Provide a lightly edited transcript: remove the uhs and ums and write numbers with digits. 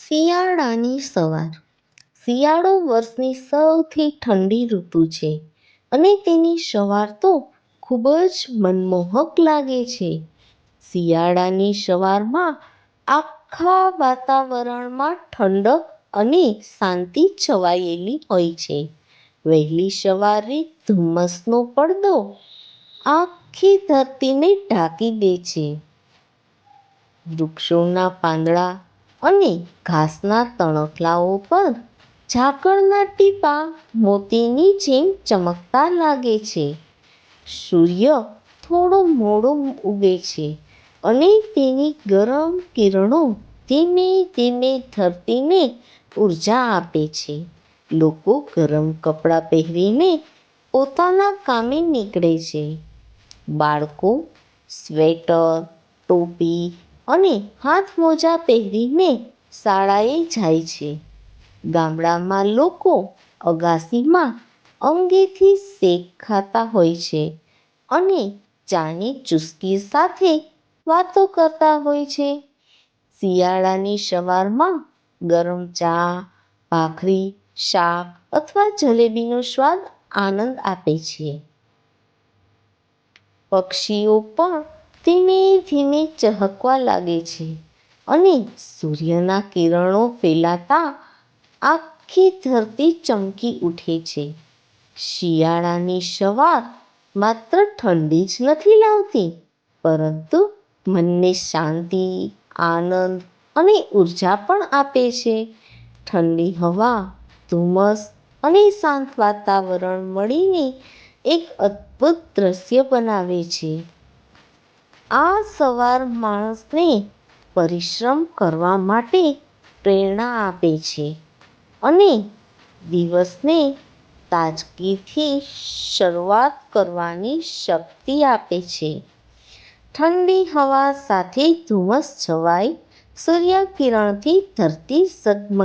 શિયાળાની સવાર. શિયાળો વર્ષની સૌથી ઠંડી ઋતુ છે અને તેની સવાર તો ખૂબ જ મનમોહક લાગે છે. શિયાળાની સવારમાં આખા વાતાવરણમાં ઠંડક અને શાંતિ છવાયેલી હોય છે. વહેલી સવારે ધુમ્મસનો પડદો આખી ધરતીને ઢાંકી દે છે. વૃક્ષોના પાંદડા અને ઘાસના તણખલાઓ પર ઝાકળના ટીપાં મોતીની જેમ ચમકતા લાગે છે. સૂર્ય થોડો મોડો ઉગે છે અને તેની ગરમ કિરણો ધીમે ધીમે ધરતીને ઉર્જા આપે છે. લોકો ગરમ કપડાં પહેરીને પોતાના કામે નીકળે છે. બાળકો સ્વેટર, ટોપી અને હાથમોજા પહેરીને શાળાએ જાય છે. ગામડામાં લોકો અગાસીમાં અંગેથી શેક ખાતા હોય છે અને ચાની ચુસ્કી સાથે વાતો કરતા હોય છે. શિયાળાની સવારમાં ગરમ ચા, ભાખરી, શાક અથવા જલેબીનો સ્વાદ આનંદ આપે છે. પક્ષીઓ પણ ધીમે ધીમે ચહકવા લાગે છે અને સૂર્યના કિરણો ફેલાતા આખી ધરતી ચમકી ઉઠે છે. શિયાળાની સવાર માત્ર ઠંડી જ નથી લાવતી, પરંતુ મનને શાંતિ, આનંદ અને ઉર્જા પણ આપે છે. ઠંડી હવા, ધુમ્મસ અને શાંત વાતાવરણ મળીને એક અદ્ભુત દ્રશ્ય બનાવે છે. આ સવાર માણસને પરિશ્રમ કરવા માટે પ્રેરણા આપે છે અને દિવસને તાજગીથી શરૂઆત કરવાની શક્તિ આપે છે. ઠંડી હવા સાથે ધુમ્મસ છવાઈ સૂર્યકિરણથી ધરતી ઝગમગે